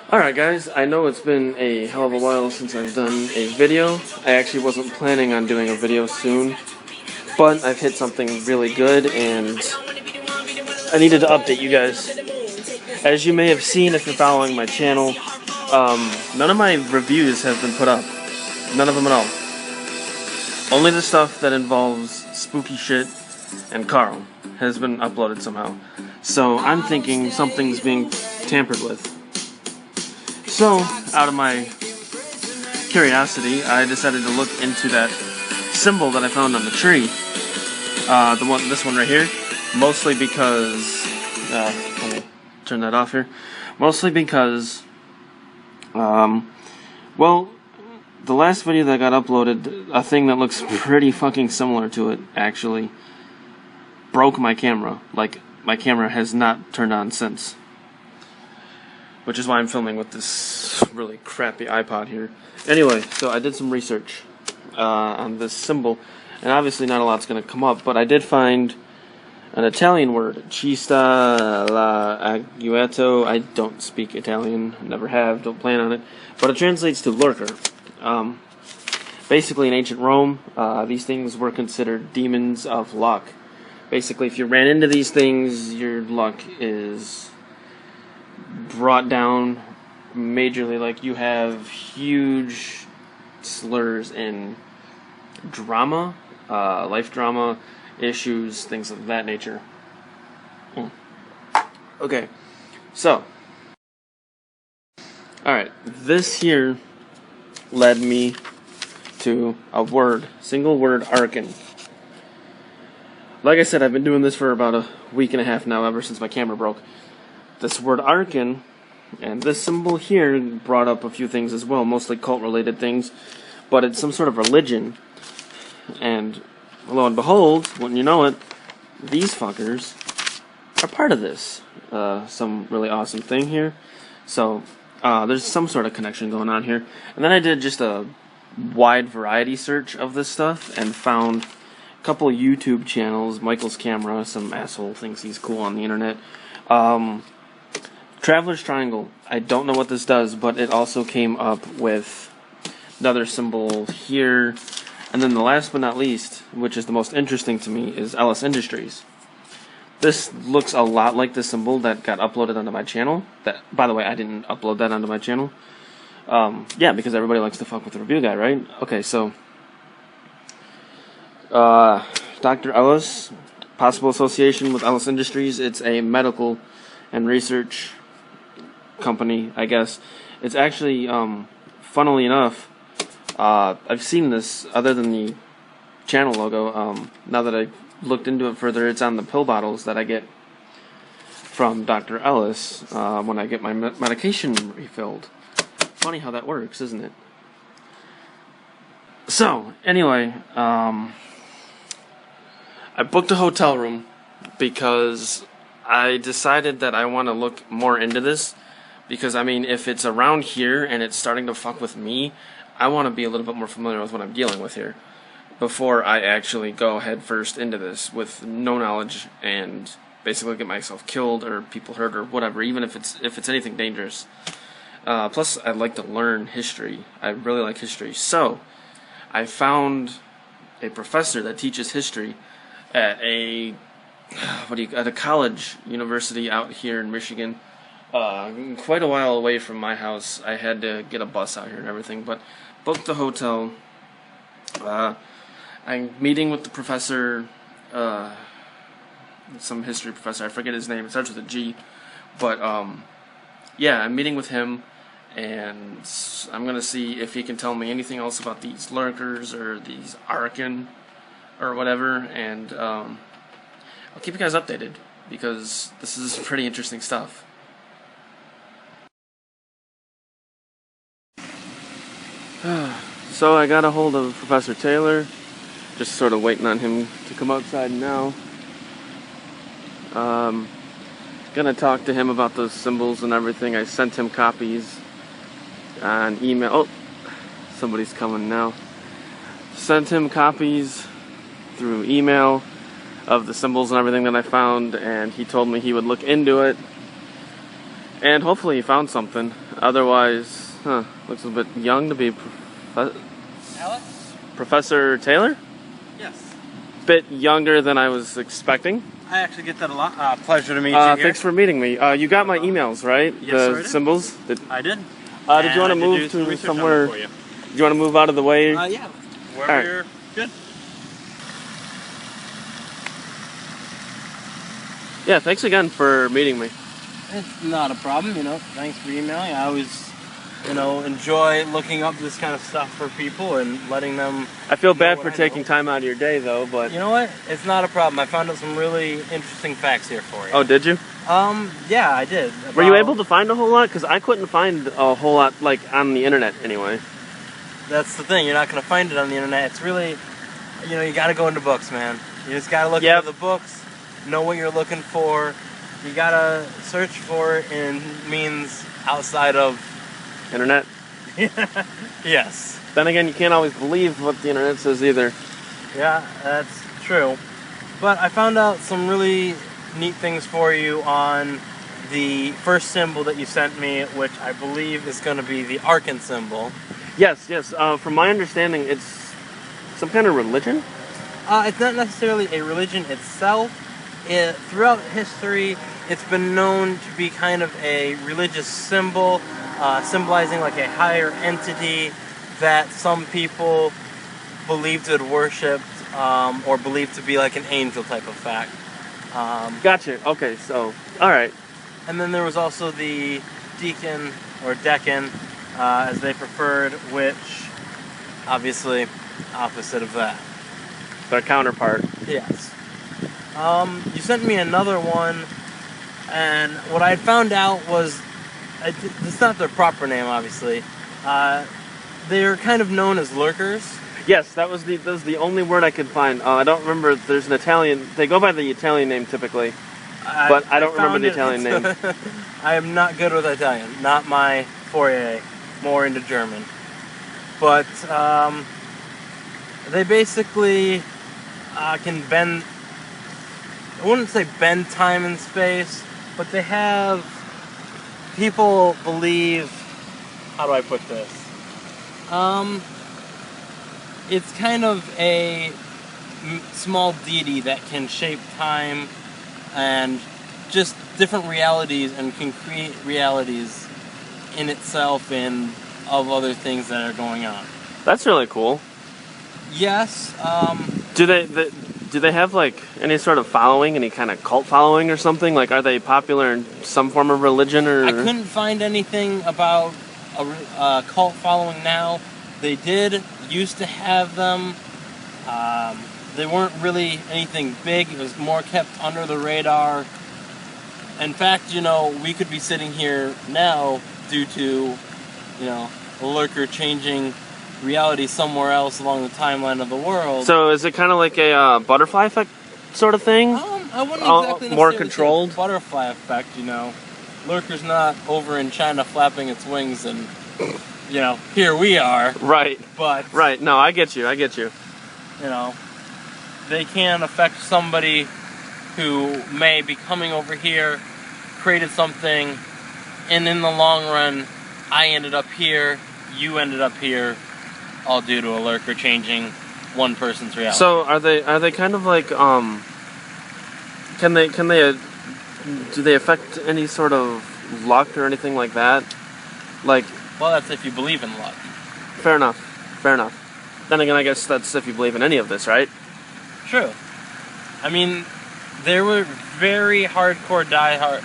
Alright guys, I know it's been a hell of a while since I've done a video. I actually wasn't planning on doing a video soon, but I've hit something really good and I needed to update you guys. As you may have seen if you're following my channel, none of my reviews have been put up. None of them at all. Only the stuff that involves spooky shit and Carl has been uploaded somehow. So I'm thinking something's being tampered with. So, out of my curiosity, I decided to look into that symbol that I found on the tree. This one right here. Mostly because, let me turn that off here. Mostly because, well, the last video that got uploaded, a thing that looks pretty fucking similar to it, actually, broke my camera. Like, my camera has not turned on since. Which is why I'm filming with this really crappy iPod here. Anyway, so I did some research on this symbol, and obviously not a lot's going to come up, but I did find an Italian word, Cista l'Aguato. I don't speak Italian, never have, don't plan on it, but it translates to lurker. Basically, in ancient Rome, these things were considered demons of luck. Basically, if you ran into these things, your luck is brought down majorly. Like, you have huge slurs in drama, life drama issues, things of that nature. Okay, so alright, this here led me to a word, single word, Arkan. Like I said, I've been doing this for about a week and a half now, ever since my camera broke. This word Arkan and this symbol here brought up a few things as well, mostly cult-related things, but it's some sort of religion. And lo and behold, wouldn't you know it, these fuckers are part of this. Some really awesome thing here. So, there's some sort of connection going on here. And then I did just a wide variety search of this stuff and found a couple YouTube channels. Michael's Camera, some asshole thinks he's cool on the internet. Traveler's Triangle. I don't know what this does, but it also came up with another symbol here. And then the last but not least, which is the most interesting to me, is Ellis Industries. This looks a lot like the symbol that got uploaded onto my channel. That, by the way, I didn't upload that onto my channel. Yeah, because everybody likes to fuck with the review guy, right? Okay, so Dr. Ellis, possible association with Ellis Industries. It's a medical and research company, I guess. It's actually, funnily enough, I've seen this other than the channel logo. Now that I looked into it further, it's on the pill bottles that I get from Dr. Ellis when I get my medication refilled. Funny how that works, isn't it? So, anyway, I booked a hotel room because I decided that I want to look more into this, because, I mean, if it's around here and it's starting to fuck with me, I want to be a little bit more familiar with what I'm dealing with here before I actually go head first into this with no knowledge and basically get myself killed or people hurt or whatever, even if it's anything dangerous. Plus, I like to learn history. I really like history. So, I found a professor that teaches history at a college university out here in Michigan, quite a while away from my house. I had to get a bus out here and everything, but booked the hotel. I'm meeting with the professor, some history professor, I forget his name, it starts with a G, but yeah, I'm meeting with him, and I'm gonna see if he can tell me anything else about these lurkers or these Arkan or whatever, and I'll keep you guys updated, because this is pretty interesting stuff. So I got a hold of Professor Taylor, just sort of waiting on him to come outside now. Gonna talk to him about those symbols and everything. I sent him copies on email. Oh, somebody's coming now. Sent him copies through email of the symbols and everything that I found, and he told me he would look into it And hopefully you found something. Otherwise, looks a bit young to be Alex? Professor Taylor? Yes. Bit younger than I was expecting. I actually get that a lot. Pleasure to meet you here. Thanks for meeting me. You got my emails, right? Yes, the sir, I did. symbols? I did. Did you want to move to somewhere? Do you want to move out of the way? Yeah. Wherever right. you're good. Yeah, thanks again for meeting me. It's not a problem, Thanks for emailing. I always, enjoy looking up this kind of stuff for people and letting them. I feel bad for taking time out of your day, though, but... You know what? It's not a problem. I found out some really interesting facts here for you. Oh, did you? Yeah, I did. Were you able to find a whole lot? Because I couldn't find a whole lot, like, on the internet, anyway. That's the thing. You're not going to find it on the internet. It's really, you got to go into books, man. You just got to look into the books, know what you're looking for. You got to search for it in means outside of... Internet? Yes. Then again, you can't always believe what the internet says either. Yeah, that's true. But I found out some really neat things for you on the first symbol that you sent me, which I believe is going to be the Arkan symbol. Yes. From my understanding, it's some kind of religion? It's not necessarily a religion itself. Throughout history, it's been known to be kind of a religious symbol, symbolizing like a higher entity that some people believed had worshipped or believed to be like an angel type of fact. Gotcha. Okay, so, alright. And then there was also the deacon, or decan, as they preferred, which, obviously, opposite of that. Their counterpart. Yes. You sent me another one, and what I had found out was, it's not their proper name, obviously. They're kind of known as lurkers. Yes, that was the only word I could find. I don't remember. There's an Italian. They go by the Italian name typically, but I don't remember the Italian name. I am not good with Italian. Not my foray. More into German. But they basically can bend. I wouldn't say bend time and space, but they have. People believe. How do I put this? It's kind of a small deity that can shape time and just different realities and can create realities in itself and of other things that are going on. That's really cool. Yes. Do they have like any sort of following, any kind of cult following or something? Like, are they popular in some form of religion or? I couldn't find anything about a cult following now. They did used to have them. They weren't really anything big. It was more kept under the radar. In fact, we could be sitting here now due to, a lurker changing reality somewhere else along the timeline of the world. So is it kind of like a butterfly effect sort of thing? I wouldn't exactly more necessarily controlled? Say butterfly effect, Lurker's not over in China flapping its wings and, here we are. Right. But... Right, no, I get you. They can affect somebody who may be coming over here, created something, and in the long run, I ended up here, you ended up here, all due to a lurker changing one person's reality. So are they kind of like do they affect any sort of luck or anything like that? Like, well, that's if you believe in luck. Fair enough. Then again, I guess that's if you believe in any of this, right? True. I mean, there were very hardcore, diehard,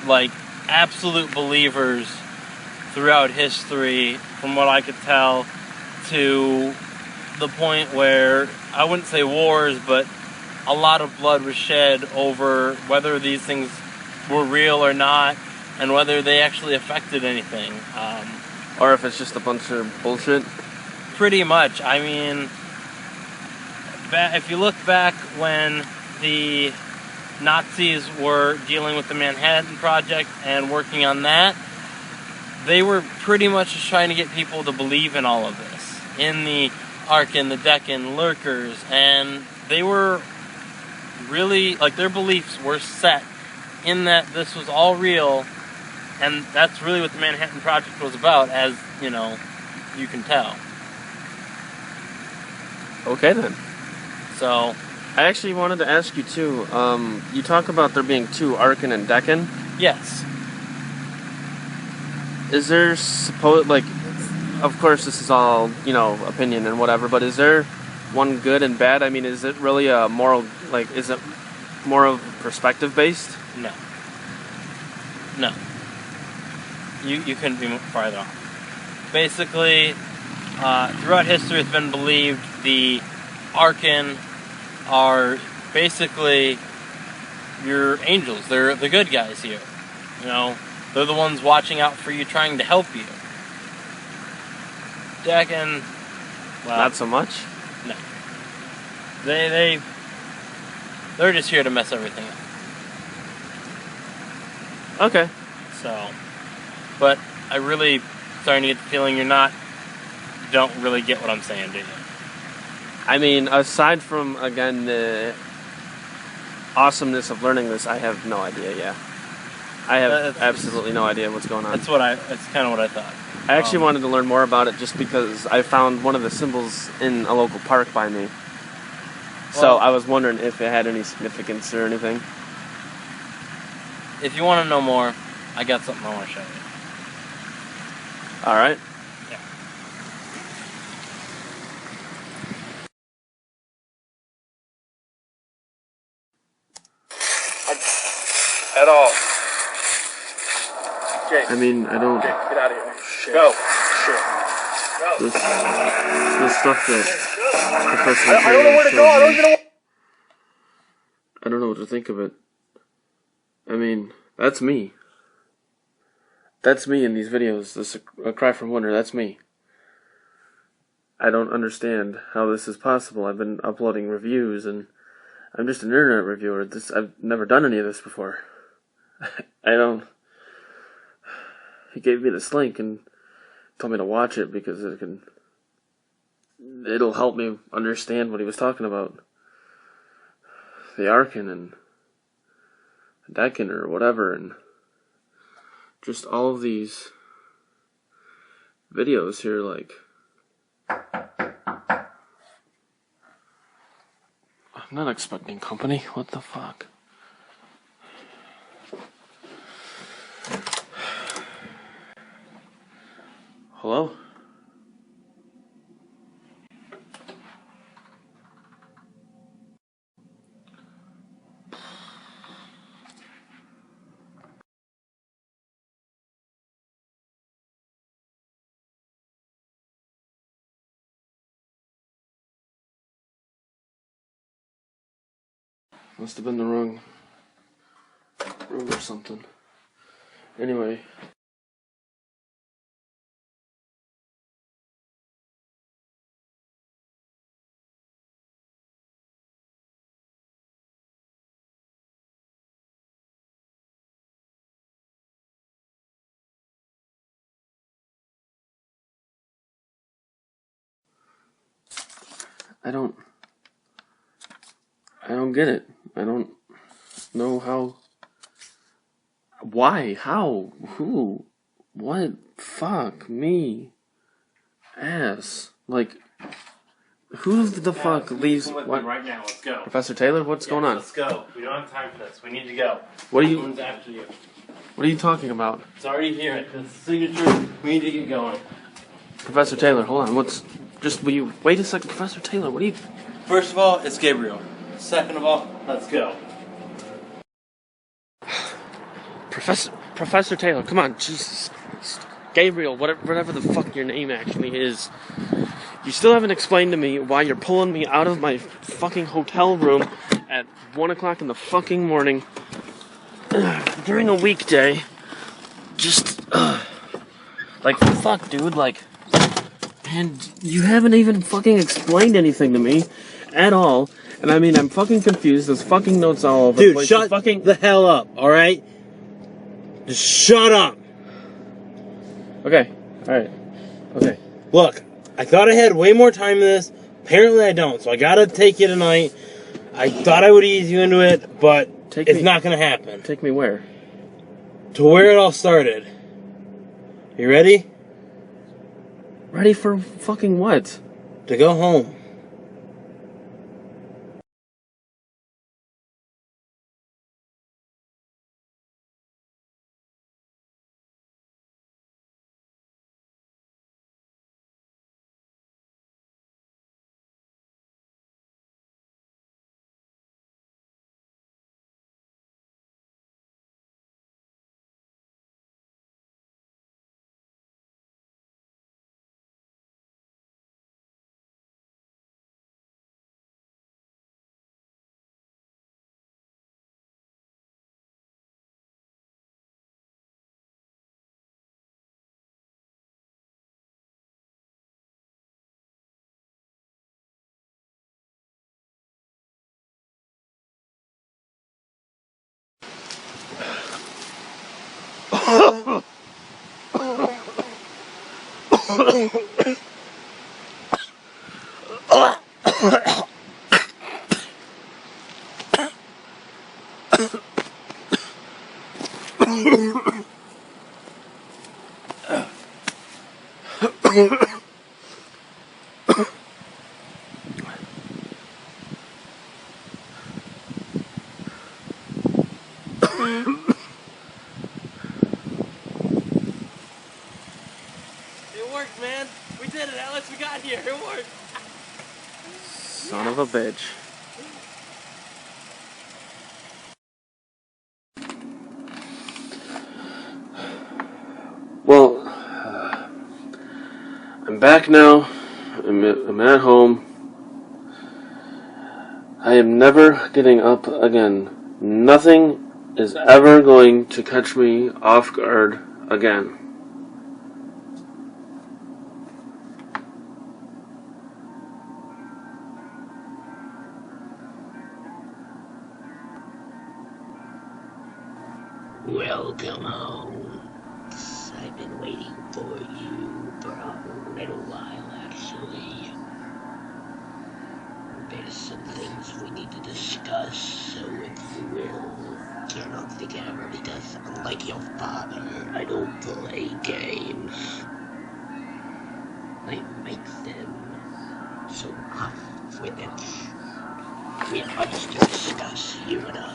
like, absolute believers throughout history, from what I could tell, to the point where, I wouldn't say wars, but a lot of blood was shed over whether these things were real or not, and whether they actually affected anything. Or if it's just a bunch of bullshit? Pretty much. I mean, if you look back when the Nazis were dealing with the Manhattan Project and working on that, they were pretty much just trying to get people to believe in all of this. In the Arkan, the Decan, lurkers, and they were really, like, their beliefs were set in that this was all real, And that's really what the Manhattan Project was about, as, you know, you can tell. Okay, then. So, I actually wanted to ask you, too, you talk about there being two, Arkin and Decken. yes. Is there, like, of course this is all, you know, opinion and whatever, but is there one good and bad? I mean, is it really a moral, like, is it more of perspective based? No. No. You couldn't be farther off. Basically, throughout history it's been believed the Arkin are basically your angels. They're the good guys here. You know, they're the ones watching out for you, trying to help you. Decken, well, Not so much? no. They're just here to mess everything up. Okay. So, but I really starting to get the feeling you don't really get what I'm saying, do you? I mean, aside from, again, the awesomeness of learning this, I have no idea, yeah. I have absolutely no idea what's going on. That's kind of what I thought. I actually wanted to learn more about it just because I found one of the symbols in a local park by me. So Well, I was wondering if it had any significance or anything. if you want to know more, I got something I want to show you. All right. Yeah. At all. Jake. I mean, I don't. Jake, get out of here. Shit. Go. Shit. Go. This stuff that Professor I don't know where to go. I don't even know. I don't know what to think of it. I mean, that's me. That's me in these videos. This A Cry from Wonder. That's me. I don't understand how this is possible. I've been uploading reviews, and I'm just an internet reviewer. I've never done any of this before. I don't. He gave me this link and told me to watch it because it'll help me understand what he was talking about. The Arkin and Decken or whatever, and just all of these videos here, like, I'm not expecting company. What the fuck? Hello? Must have been the wrong room or something. Anyway. I don't get it. I don't know how. Why? How? Who? What? Fuck me. Ass. Like, who the fuck leaves? What? Right now, let's go. Professor Taylor, what's going on? Let's go. We don't have time for this. We need to go. What are you? Someone's after you. What are you talking about? It's already here. It's the signature. We need to get going. Professor Taylor, hold on. Will you wait a second? Professor Taylor, what are you? First of all, it's Gabriel. Second of all, let's go. Professor Taylor, come on, Jesus Christ. Gabriel, whatever the fuck your name actually is. You still haven't explained to me why you're pulling me out of my fucking hotel room at 1 o'clock in the fucking morning during a weekday. Just, like, fuck, dude, like, and you haven't even fucking explained anything to me at all. And I mean, I'm fucking confused. There's fucking notes all over the place. Dude, shut the hell up, alright? Just shut up! Okay, alright. Okay. Look, I thought I had way more time in this. Apparently I don't, so I gotta take you tonight. I thought I would ease you into it, but it's not gonna happen. Take me where? to where it all started. You ready? Ready for fucking what? To go home. It worked, man. We did it, Alex. We got here. It worked. Son of a bitch. Well, I'm back now. I'm at home. I am never getting up again. Nothing is ever going to catch me off guard again. Welcome home. I've been waiting for you for a little while, actually. There's some things we need to discuss, so if you will, turn off the camera because, unlike your father, I don't play games. I make them. So off with it. We have much to discuss, you and I.